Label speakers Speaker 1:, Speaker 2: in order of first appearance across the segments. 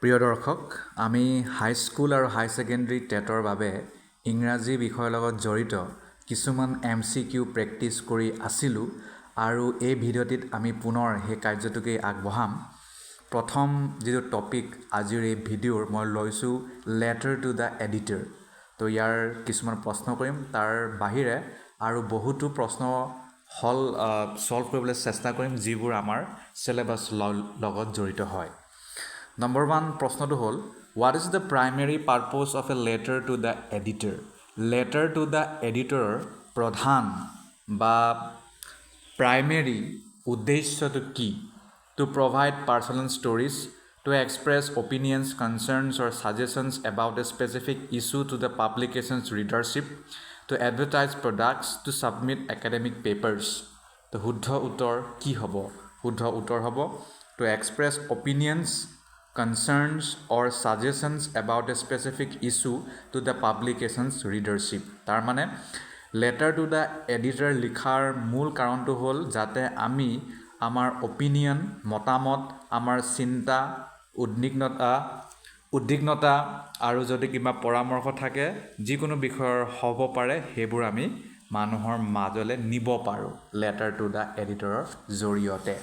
Speaker 1: প্ৰিয় দৰ্শক আমি হাই স্কুল আৰু হাই সেকেন্ডাৰী টেটৰ বাবে ইংৰাজী বিষয়ৰ লগত জড়িত কিছুমান MCQ প্ৰেক্টিছ কৰি আছিলো আৰু এই ভিডিঅ'টিত আমি পুনৰ সেই কাৰ্যটোকে আগবঢ়াম প্ৰথম যেটো টপিক আজিৰ এই ভিডিঅ'ৰ মই লৈছো লেটাৰ টু দা এডিটৰ তো ইয়াৰ কিছুমান প্ৰশ্ন কৰিম তাৰ বাহিৰে আৰু বহুতো প্ৰশ্ন হল সলভ কৰিবলৈ চেষ্টা কৰিম যিবোৰ আমাৰ সিলেবাস লগত জড়িত হয় Number 1 প্ৰশ্নটো হ'ল What is the primary purpose of a letter to the editor? Letter to the editor প্ৰধান বা primary উদ্দেশ্যটো কি? To provide personal stories, to express opinions, concerns or suggestions about a specific issue to the publication's readership, to advertise products, to submit academic papers. তো শুদ্ধ উত্তৰ কি হ'ব? শুদ্ধ উত্তৰ হ'ব to express opinions concerns or suggestions about a specific issue to the publication's readership. তাৰ মানে letter to the editor লিখাৰ মূল কাৰণটো হ'ল যাতে আমি আমাৰ opinion মতামত আমাৰ চিন্তা উদ্বিগ্নতা আৰু যদি কিবা পৰামৰ্শ থাকে যিকোনো বিষয়ৰ হ'ব পাৰে হেবোৰ আমি মানুহৰ মাজলে নিব পাৰো letter to the editor জৰিয়তে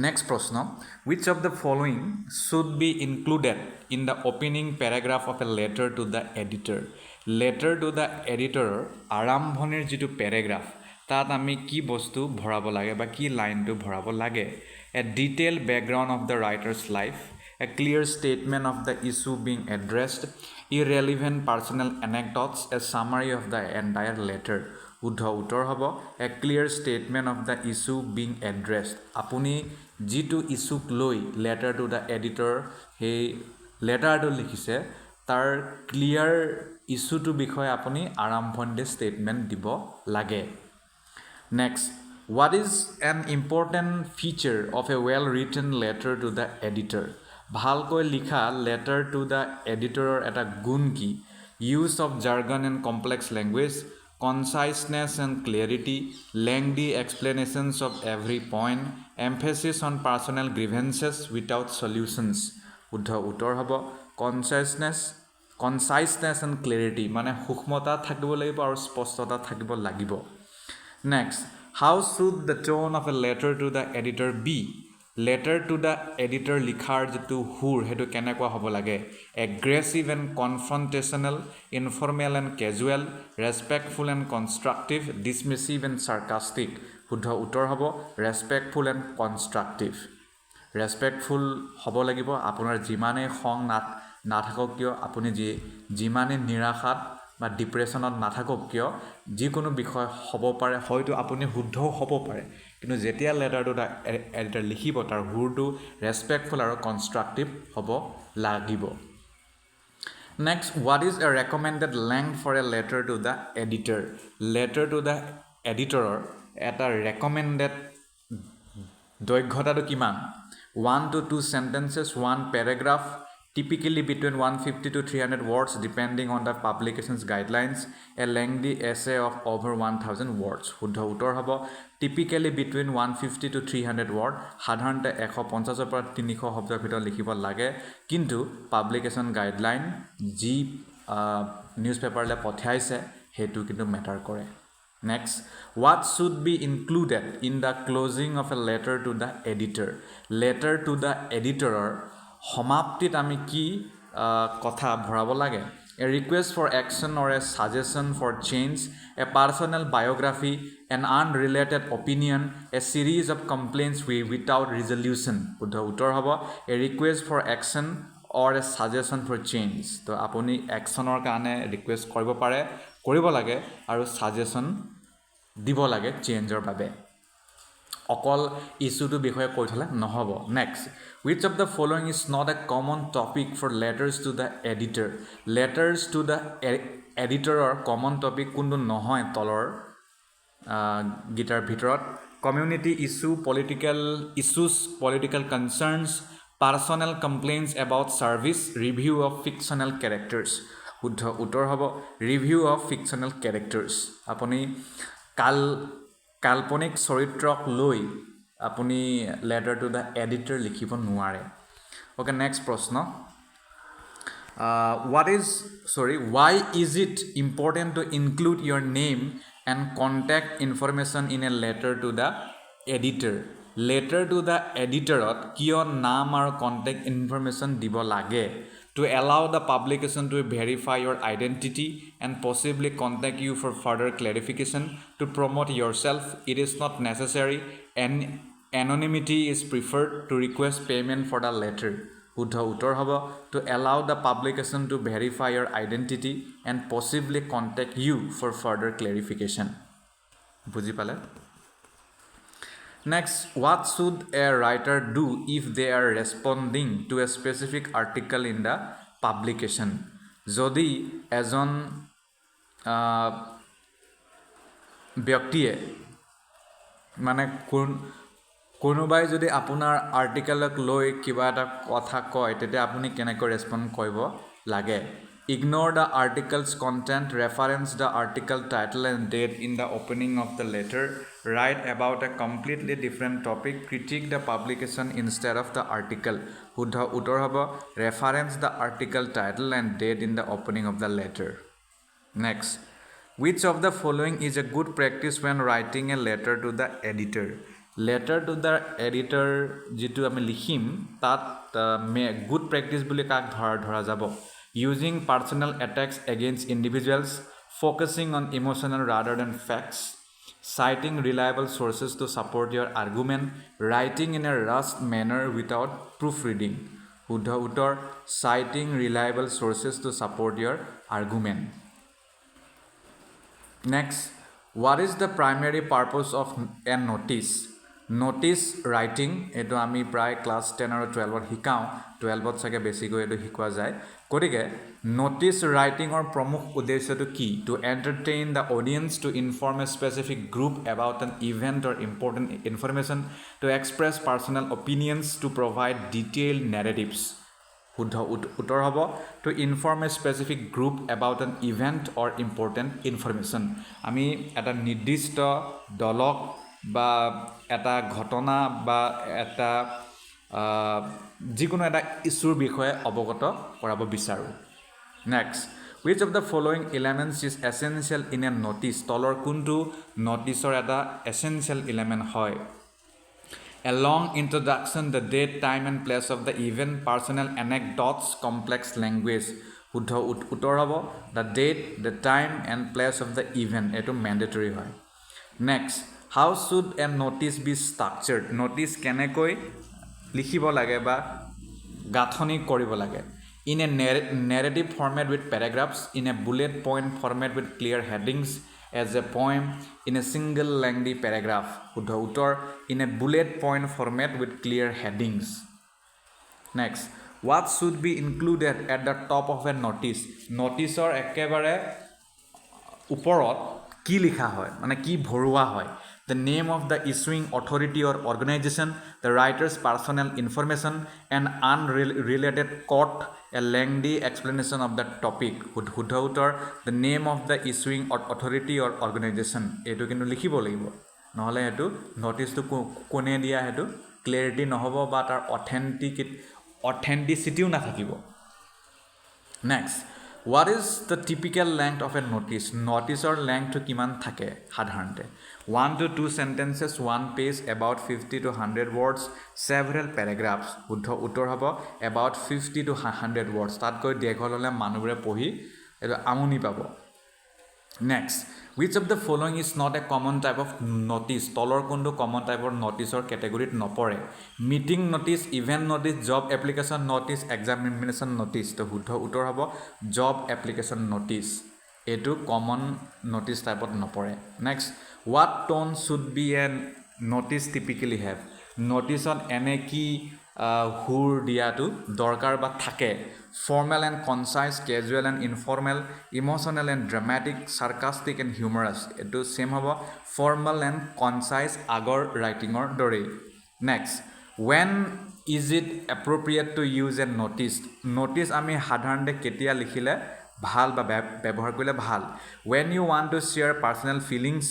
Speaker 1: Next প্ৰশ্ন Which of the following should be included in the opening paragraph of a letter to the editor? Letter to the editor আৰম্ভণিৰ যেটো paragraph তাত আমি কি বস্তু ভৰাব লাগে বা কি লাইনটো ভৰাব লাগে A detailed background of the writer's life, a clear statement of the issue being addressed, irrelevant personal anecdotes, a summary of the entire letter. শুদ্ধ উত্তৰ হ'ব a clear statement of the issue being addressed আপুনি যেটো ইস্যুক লৈ letter to the editor হে লেটাৰটো লিখিছে তাৰ clear ইস্যুটো বিষয়ে আপুনি আৰম্ভণিতে ষ্টেটমেন্ট দিব লাগে Next, what is an important feature of a well-written letter to the editor? ভালকৈ লিখা letter to the editor এটা গুণ কি? Use of jargon and complex language, conciseness and clarity, lengthy explanations of every point, emphasis on personal grievances without solutions. শুদ্ধ উত্তৰ হ'ব conciseness and clarity মানে সূক্ষ্মতা থাকিব লাগিব আৰু স্পষ্টতা থাকিব লাগিব Next, how should the tone of a letter to the editor be? Letter to the editor লিখাৰ যেটো হুৰ হেতু কেনেকুৱা হ'ব লাগে aggressive and confrontational, informal and casual, respectful and constructive, dismissive and sarcastic. শুদ্ধ উত্তৰ হ'ব respectful and constructive. Respectful হ'ব লাগিব আপোনাৰ যিমানে খং নাথাকক কিয় আপুনি যিমানে নিৰাশাত বা ডিপ্ৰেছনত নাথাকক কিয় যিকোনো বিষয় হ'ব পাৰে হয়তো আপুনি শুদ্ধ হ'ব পাৰে কিন্তু যেতিয়া লেটাৰটো এডিটৰ লিখিব তাৰ হুৰটো ৰেসপেক্টফুল আৰু কনস্ট্ৰাকটিভ হ'ব লাগিব Next, what is a recommended length for a letter to the editor? Letter to the editor এটা recommended দৈৰ্ঘ্যতাটো কিমান 1 to 2 sentences, 1 paragraph, typically between 150 to 300 words depending on the publication's guidelines, a lengthy essay of over 1000 words. শুদ্ধ উত্তৰ হ'ব typically between 150 to 300 word, সাধাৰণতে 150 পৰা 300 শব্দৰ ভিতৰত লিখিব লাগে কিন্তু publication guideline যি নিউজপেপাৰলে পঠাইছে হেতু কিন্তু মেটাৰ কৰে Next, what should be included in the closing of a letter to the editor? Letter to the editor সমাপ্তিত আমি কি কথা ভৰাব লাগে A request for action or a suggestion for change, a personal biography, an unrelated opinion, a series of complaints without resolution. শুদ্ধ উত্তৰ হ'ব A request for action or a suggestion for change. তো আপুনি actionৰ কাৰণে ৰিকুৱেষ্ট কৰিব লাগে আৰু suggestion দিব লাগে চেঞ্জৰ বাবে অকল ইস্যুটো বিষয়ে কৈ থলে নহব Next, which of the following is not a common topic for letters to the editor? Letters to the editor or common topic কোনটো নহয় তলৰ গিটাৰ ভিতৰত community issue, political issues, political concerns, personal complaints about service, review of fictional characters. শুদ্ধ উত্তৰ হ'ব review of fictional characters আপুনি কাল্পনিক চৰিত্ৰক লৈ আপুনি letter to the editor লিখিব নোৱাৰে Okay, next प्रश्न. Why is it important to include your name and contact information in a letter to the editor? Letter to the editor kiyo naam aru contact information dibo lage to allow the publication to verify your identity and possibly contact you for further clarification. To promote yourself, it is not necessary, and anonymity is preferred. To request payment for the letter. শুদ্ধ উত্তৰ হ'ব to allow the publication to verify your identity and possibly contact you for further clarification. বুজি পালে? Next, what should a writer do if they are responding to a specific article in the publication? যদি এজন ব্যক্তিয়ে মানে কোনোবাই যদি আপোনাৰ আৰ্টিকেলক লৈ কিবা এটা কথা কয় তেতিয়া আপুনি কেনেকৈ ৰেসপন্ড কৰিব লাগে? Ignore the article's content, reference the article title and date in the opening of the letter, write about a completely different topic, critique the publication instead of the article. শুদ্ধ উত্তৰ হ'ব reference the article title and date in the opening of the letter. Next, which of the following is a good practice when writing a letter to the editor? Letter to the editor jitu ami likhim tat good practice boli kak dhara jabo. Using personal attacks against individuals, focusing on emotional rather than facts, citing reliable sources to support your argument, writing in a rushed manner without proofreading. Huddha uttor citing reliable sources to support your argument. Next, what is the primary purpose of a notice? Notice writing, eto ami pray class 10 or 12 hikao, 12 sage basically eto hikwa jay. Kotike notice writing or pramukh uddeshyo to ki? To entertain the audience, to inform a specific group about an event or important information, to express personal opinions, to provide detailed narratives. শুদ্ধ উত্তৰ হ'ব to inform a specific group about an event or important information. আমি এটা নিৰ্দিষ্ট দলক বা এটা ঘটনা বা এটা যিকোনো এটা ইস্যুৰ বিষয়ে অৱগত কৰাব বিচাৰো. Next, which of the following elements is essential in a notice? তলৰ কোনটো noticeৰ এটা essential element হয়? A long introduction, the date, time and place of the event, personal anecdotes, complex language. শুদ্ধ উত্তৰ হ'ব the date, the time and place of the event. এটো mandatory হয়. Next, how should a notice be structured? Notice কেনেকৈ লিখিব লাগে বা গাঁথনি কৰিব লাগে? In a narrative format with paragraphs, in a bullet point format with clear headings, as a poem, in a single lengthy paragraph. শুদ্ধ উত্তৰ in a bullet point format with clear headings. Next, what should be included at the top of a notice? Noticeৰ একেবাৰে ওপৰত কি লিখা হয় মানে কি ভৰুৱা হয়? The name of the issuing authority or organization, the writer's personal information, an unrelated quote, a lengthy explanation of the topic. শুদ্ধ উত্তৰ the name of the issuing authority or organization. এটো কিন্তু লিখিব লাগিব, নহলে এটো নোটিছটো কোনে দিয়া হেতু ক্লিয়াৰিটি নহব বা তাৰ অথেন্টিচিটিও নাথাকিব. Next, what is the typical length of a notice? Noticeৰ length কিমান থাকে সাধাৰণতে? 1 to 2 sentences, 1 page, about 50 to 100 words, several paragraphs. শুদ্ধ উত্তৰ হ'ব about 50 to 100 words. তাতকৈ দীঘল হ'লে মানুহবোৰে পঢ়ি এটো আমনি পাব. Next, which of the following is not a common type of notice? তলৰ কোনটো common type of noticeৰ category নপৰে? Meeting notice, event notice, job application notice, examination notice. তো শুদ্ধ উত্তৰ হ'ব job application notice. এটো common notice type of নপৰে. Next, what tone should be a notice typically have? Notice on এনে কি হুৰ দিয়াটো দৰকাৰ বা থাকে? Formal and concise, casual and informal, emotional and dramatic, sarcastic and humorous. এটো same হ'ব formal and concise আগৰ writingৰ দৰে. Next, when is it appropriate to use a notice? Notice আমি সাধাৰণতে কেতিয়া লিখিলে ভাল বা ব্যৱহাৰ কৰিলে ভাল? When you want to share personal feelings,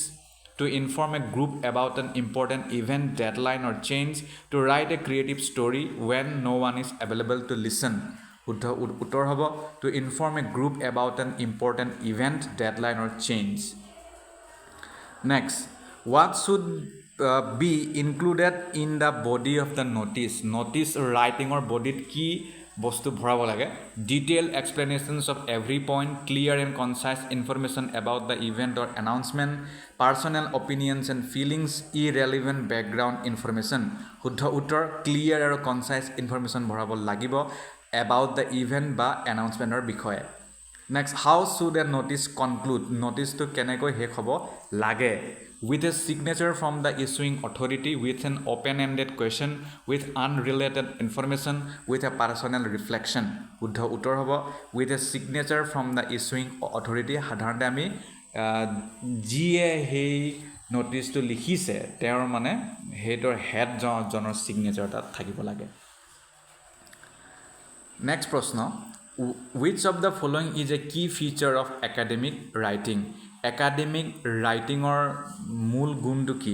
Speaker 1: to inform a group about an important event, deadline, or change, to write a creative story when no one is available to listen. উত্তৰ হ'ব to inform a group about an important event, deadline, or change. Next, what should be included in the body of the notice? Notice writing or body কি বস্তু ভৰাব লাগে? Detailed explanations of every point, clear and concise information about the event or announcement, personal opinions and feelings, irrelevant background information. শুদ্ধ উত্তৰ clear আৰু concise information ভৰাব লাগিব about the event বা announcementৰ বিষয়ে. Next, how should a notice conclude? Notice to kenekoi hek hobo lage? With a signature from the issuing authority, with an open-ended question, with unrelated information, with a personal reflection. Uddha uttor hobo with a signature from the issuing authority. Sadharanতে আমি যিয়ে সেই notice to লিখিছে তেওঁৰ মানে হেডৰ head জনৰ signature তাত থাকিব লাগে. Next প্ৰশ্ন, which of the following is a key feature of academic writing? Academic writing or মূল গুণটো কি?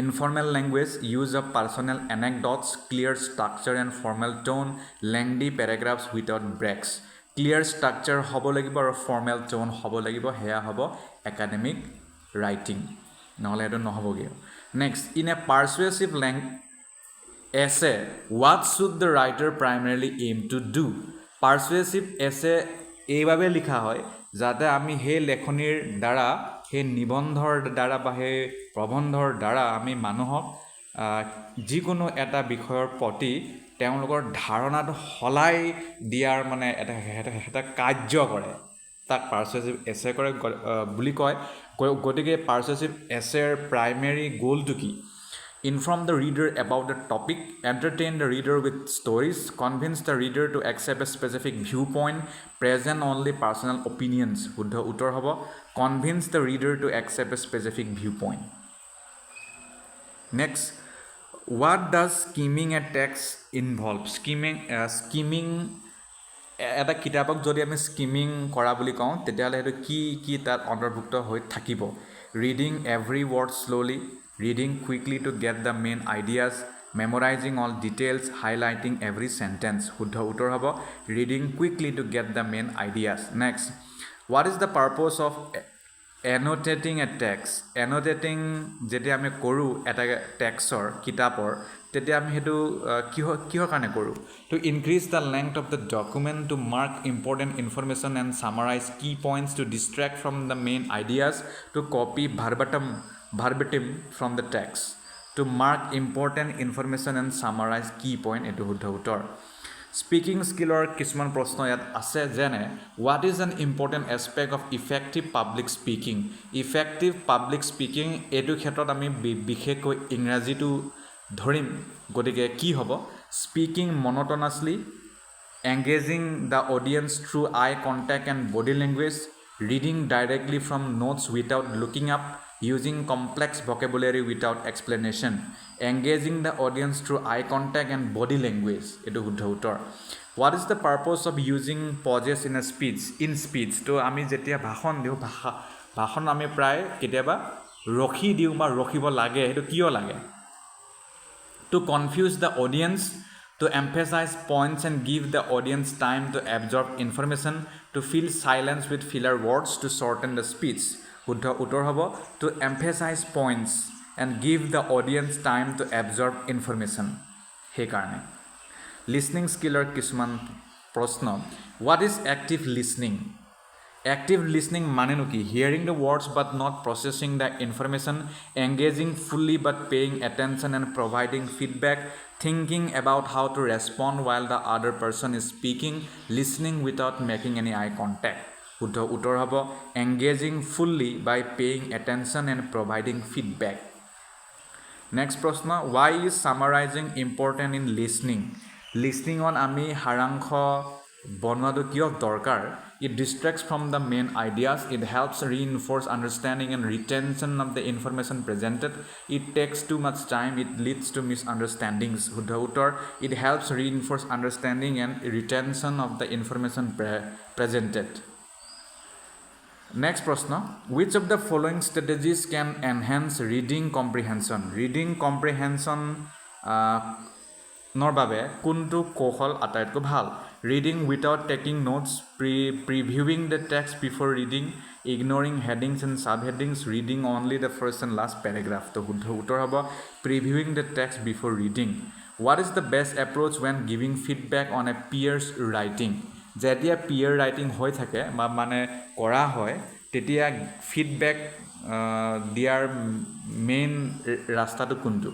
Speaker 1: Informal language, use of personal anecdotes, clear structure and formal tone, lengthy paragraphs without breaks. Clear structure হ'ব লাগিব আৰু formal tone হ'ব লাগিব, হেয়া হ'ব academic writing. নহ'লে এইটো নহ'বগে. Next, in a persuasive essay, what should the writer primarily aim to do? Persuasive essay এইভাবে লিখা হয় যাতে আমি সেই লেখনিৰ দ্বাৰা, সেই নিবন্ধৰ দ্বাৰা বা সেই প্ৰবন্ধৰ দ্বাৰা আমি মানুহক যিকোনো এটা বিষয়ৰ প্ৰতি তেওঁলোকৰ ধাৰণাটো হলাই দিয়াৰ মানে এটা কাৰ্য কৰে, তাক পাৰ্চুৱেচিভ এছে কৰে বুলি কয়. গতিকে পাৰ্চুৱেচিভ এছেৰ প্ৰাইমেৰী গ'লটো কি? Inform the reader about the topic, entertain the reader with stories, convince the reader to accept a specific viewpoint, present only personal opinions. Uddha uttor hobo convince the reader to accept a specific viewpoint. Next, what does skimming a text involve? Skimming এটা কিতাপক যদি আমি skimming কৰা বুলি কওঁ তেতিয়াহ'লে সেইটো কি তাত অন্তৰ্ভুক্ত হৈ থাকিব? Reading every word slowly, reading quickly to get the main ideas, memorizing all details, highlighting every sentence. শুদ্ধ উত্তৰ হ'ব reading quickly to get the main ideas. Next, what is the purpose of annotating a text? Annotating যেতিয়া আমি কৰোঁ এটা টেক্সটৰ কিতাপৰ তেতিয়া আমি সেইটো কিহৰ কাৰণে কৰোঁ? To increase the length of the document, to mark important information and summarize key points, to distract from the main ideas, to copy verbatim from the text, to mark important information and summarize key point. এটো শুদ্ধ উত্তৰ. Speaking স্কিলৰ কিছুমান প্ৰশ্ন ইয়াত আছে যেনে what is an important aspect of effective public speaking? Effective public speaking এইটো ক্ষেত্ৰত আমি বিশেষকৈ ইংৰাজীটো ধৰিম. গতিকে কি হ'ব? Speaking monotonously, engaging the audience through eye contact and body language, reading directly from notes without looking up, using complex vocabulary without explanation, engaging the audience through eye contact and body language. এটো শুদ্ধ উত্তৰ. What is the purpose of using pauses in a speech? In speech, তো আমি যেতিয়া ভাষণ দিওঁ ভাষণ আমি প্ৰায় কেতিয়াবা ৰখি দিওঁ বা ৰখিব লাগে. সেইটো কিয় লাগে? To confuse the audience, to emphasize points and give the audience time to absorb information, to fill silence with filler words, to shorten the speech. শুদ্ধ উত্তৰ হ'ব to emphasize points and give the audience time to absorb information. সেইকাৰণে listening skillৰ কিছুমান প্ৰশ্ন. What is active listening? Active listening মানে কি? Hearing the words but not processing the information, engaging fully but paying attention and providing feedback, thinking about how to respond while the other person is speaking, listening without making any eye contact. শুদ্ধ উত্তৰ হ'ব engaging fully by paying attention and providing feedback. Next প্ৰশ্ন, why is summarizing important in listening? Listening on আমি সাৰাংশ বনোৱাটো কিয় দৰকাৰ? It distracts from the main ideas, it helps reinforce understanding and retention of the information presented, it takes too much time, it leads to misunderstandings. শুদ্ধ উত্তৰ it helps reinforce understanding and retention of the information presented. Next prashna, which of the following strategies can enhance reading comprehension? Reading comprehension nor babe kuntu kohol ataitko bhal. Reading without taking notes, previewing the text before reading, ignoring headings and subheadings, reading only the first and last paragraph. To uttor hobo previewing the text before reading. What is the best approach when giving feedback on a peer's writing? যেতিয়া peer writing হৈ থাকে বা মানে কৰা হয় তেতিয়া feedback দিয়াৰ main ৰাস্তাটো কোনটো?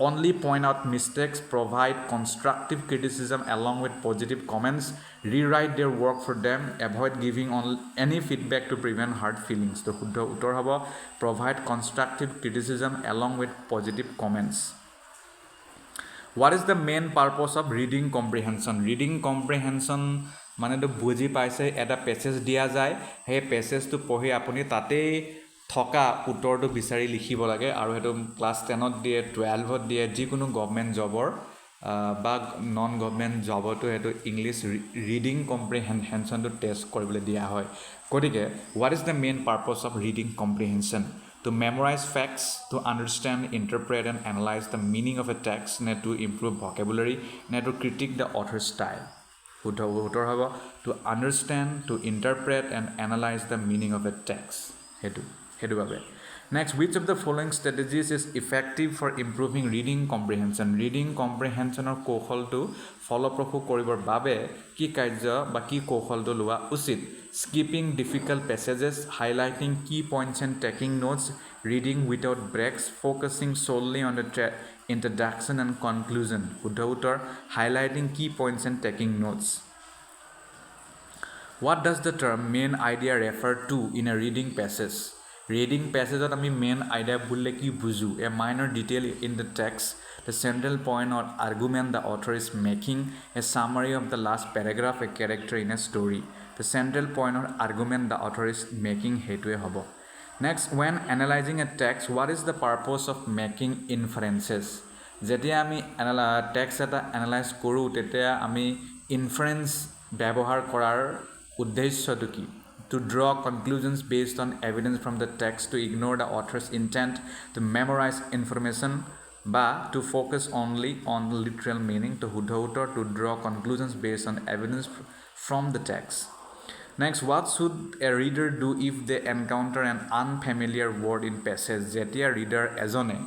Speaker 1: Only point out mistakes, provide constructive criticism along with positive comments, rewrite their work for them, avoid giving any feedback to prevent hurt feelings. So শুদ্ধ উত্তৰ হ'ব provide constructive criticism along with positive comments. What is the main purpose of reading comprehension? Reading comprehension মানে তো বুজি পাইছে এটা passage দিয়া যায় সেই পেছেজটো পঢ়ি আপুনি তাতেই থকা উত্তৰটো বিচাৰি লিখিব লাগে আৰু হেতু ক্লাছ 10ত দিয়ে 12ত দিয়ে যিকোনো গভৰ্ণমেণ্ট জবৰ বা নন গভৰ্ণমেণ্ট জবতো হেতু ইংলিছ ৰিডিং কম্প্ৰিহেনশ্যনটো টেষ্ট কৰিবলৈ দিয়া হয় গতিকে what is the main purpose of reading comprehension? To memorize facts, to understand, interpret and analyze the meaning of a text, not to improve vocabulary, not to critique the author's style. To understand, to interpret and analyze the meaning of a text. Next, which of the following strategies is effective for improving reading comprehension? Reading comprehension or kokhol to follow profu koribor babe ki karya ba ki kokhol to lua usit. Skipping difficult passages, highlighting key points and taking notes, reading without breaks, focusing solely on the introduction and conclusion. Highlighting key points and taking notes. What does the term main idea refer to in a reading passage? Reading passage that I main idea bulle ki buju, a minor detail in the text, the central point or argument the author is making, a summary of the last paragraph, a character in a story. The central point or argument the author is making hetue hobo. Next, when analyzing a text, what is the purpose of making inferences? Jetia ami text eta analyze koru tetia ami inference ব্যবহার করার উদ্দেশ্যটো কি? To draw conclusions based on evidence from the text, to ignore the author's intent, to memorize information, বা to focus only on the literal meaning, to draw conclusions based on evidence from the text. Next, what should a reader do if they encounter an unfamiliar word in passage? Jetia reader ezone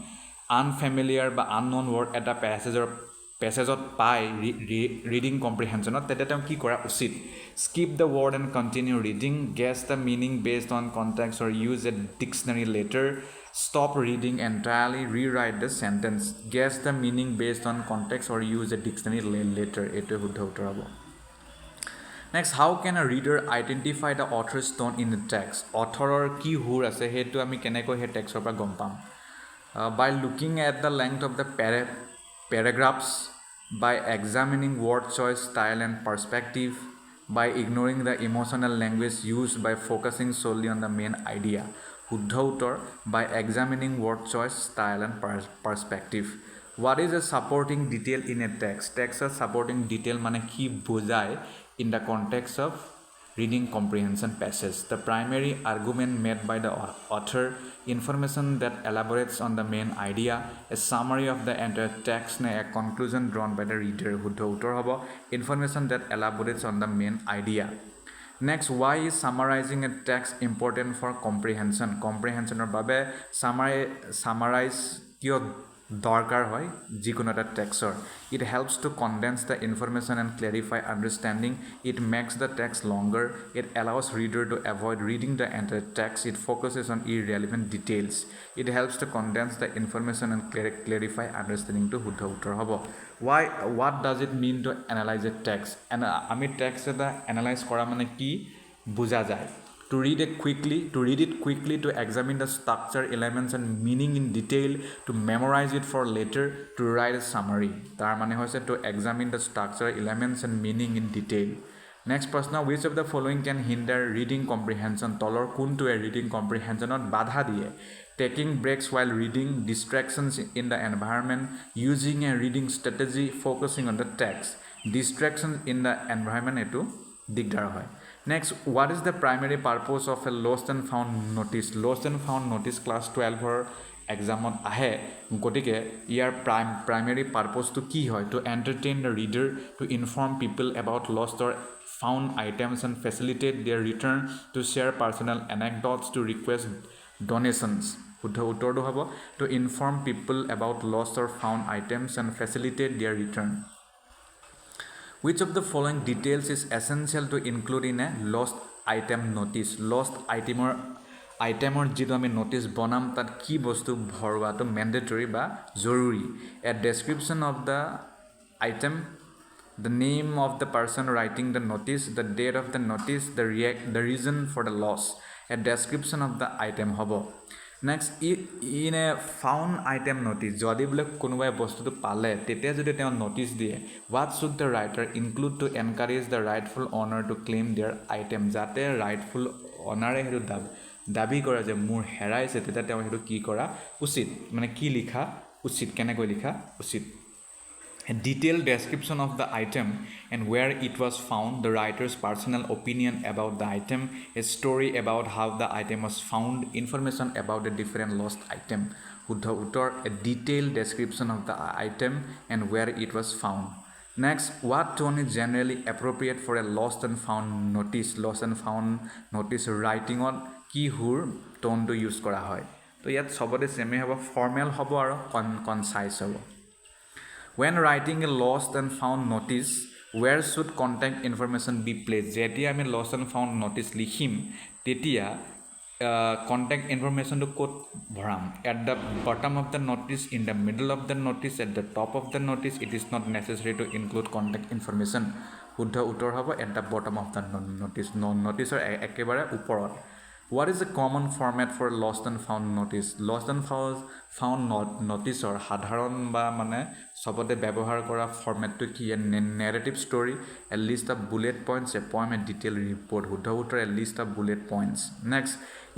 Speaker 1: unfamiliar বা unknown word eta passageot pai reading comprehensionot tete ki kora usit? Skip the word and continue reading, guess the meaning based on context or use a dictionary later, stop reading entirely, rewrite the sentence, guess the meaning based on context or use a dictionary later. Eto huddha uttor hobo. Next, how can a reader identify the author's tone in the text? Authoror ki hur ase hetu ami keneko he text or pa gom pam? By looking at the length of the paragraphs, by examining word choice, style and perspective, by ignoring the emotional language used, by focusing solely on the main idea. Huddha uttor by examining word choice, style and perspective. What is a supporting detail in a text? Text a supporting detail mane ki bujai in the context of reading comprehension passage. The primary argument made by the author, information that elaborates on the main idea, a summary of the entire text, a conclusion drawn by the reader. Huddha uttor hobo information that elaborates on the main idea. Next, why is summarizing a text important for comprehension? Comprehension or babe summarize kyo দরকার হয় যিকোনো একটা টেক্সটৰ. It helps to condense the information and clarify understanding. It makes the text longer. It allows reader to avoid reading the entire text. It focuses on irrelevant details. It helps to condense the information and clarify understanding to শুদ্ধ উত্তৰ হ'ব. Why? What does it mean to analyze a text? And আমি text এটা analyze কৰা মানে কি বুজা যায়? To read it quickly, to examine the structure, elements and meaning in detail, to memorize it for later, to write a summary. Tar mane hoise to examine the structure, elements and meaning in detail. Next prashna, which of the following can hinder reading comprehension? Tolor kuntu a reading comprehensionot badha diye? Taking breaks while reading, distractions in the environment, using a reading strategy, focusing on the text. Distractions in the environment etu digdar hoy. Next, what is the primary purpose of a lost and found notice? Lost and found notice class 12 examot ahe gotike year primary purpose to কি হয় to entertain the reader, to inform people about lost or found items and facilitate their return, to share personal anecdotes, to request donations. শুদ্ধ উত্তৰটো হ'ব to inform people about lost or found items and facilitate their return. Which of the following details is essential to include in a lost item notice? Lost itemor jitu ami notice bonam tat ki bostu bhorwa to mandatory ba joruri. A description of the item, the name of the person writing the notice, the date of the notice, the reason for the loss. A description of the item hobo. Next, in a found item notice, jodi bole konubai bostu to pale tetia jodi teo notice diye, what should the writer include to encourage the rightful owner to claim their item? Jate rightful owner e hetu dabi kora je mur heraise tetia teo hetu ki kora usit, mane ki likha usit, kenekoi likha usit. A detailed description of the item and where it was found, the writer's personal opinion about the item, a story about how the item was found, information about the different lost item. Huddha uttor, a detailed description of the item and where it was found. Next, what tone is generally appropriate for a lost and found notice? Lost and found notice writing on ki hur tone to use kora hoy. To yat sobode same hobo, formal hobo aro concise hobo. When writing a lost and found notice, where should contact information be placed? Jetia ami lost and found notice likhim tetia contact information to quote bharam at the bottom of the notice, in the middle of the notice, at the top of the notice. It is not necessary to include contact information. Huddha uttor hobo at the bottom of the notice. Notice or ekebare uporot. What is the common format for lost and found notice? Lost and found notice or sadharon ba mane sobote ব্যবহার করা format to ki? A narrative story, a list of bullet points, a poem, a detailed report. Huddha uttor, a list of bullet points. Next,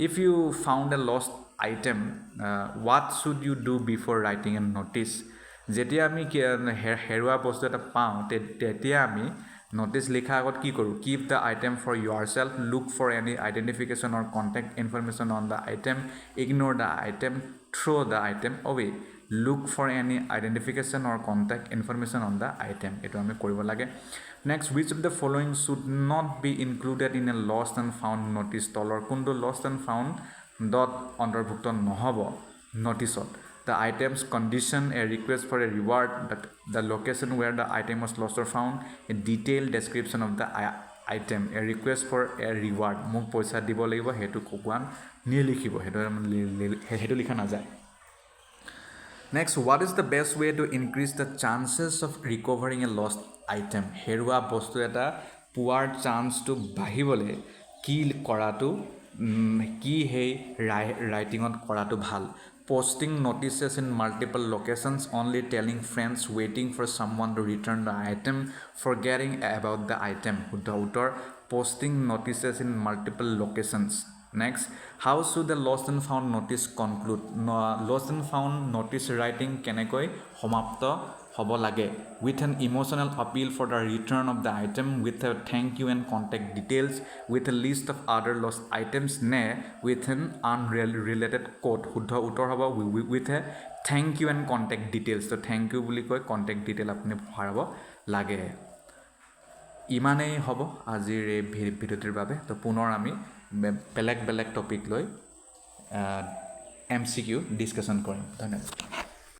Speaker 1: if you found a lost item, what should you do before writing a notice? Jetia ami herwa bostu eta pao tetia ami notice likha agot ki koru? Keep the item for yourself, look for any identification or contact information on the item, ignore the item, throw the item away, look for any identification or contact information on the item. Eto ami koribo lage. Next, which of the following should not be included in a lost and found notice? Tolor kundu lost and found dot অন্তৰ্ভুক্ত নহব notice ot. The item's condition, a request for a reward, the location where the item was lost or found, a detailed description of the item, a request for a reward. Mok poisa dibo lagibo hetu kokwan nilikhibo, hetu likha na jay. Next, what is the best way to increase the chances of recovering a lost item? Herua bostu eta puar chance to bahibole ki koratu ki hei writing on koratu bhal. Posting notices in multiple locations, only telling friends, waiting for someone to return the item, forgetting about the item. Huddha uttor, posting notices in multiple locations. Next, how should the lost and found notice conclude? Lost and found notice writing kenekoi homapto hobo lage? With an emotional appeal for the return of the item, with a thank you and contact details, with a list of other lost items, ne with an unrelated quote. Huddha uttor hobo with a thank you and contact details. So thank you buli koi contact detail apni bharabo lage. Imanei hobo azir ei ভিডিওটিৰ বাবে। তো পুনৰ আমি বেলেগ বেলেগ topic লৈ MCQ discussion কৰিম। ধন্যবাদ।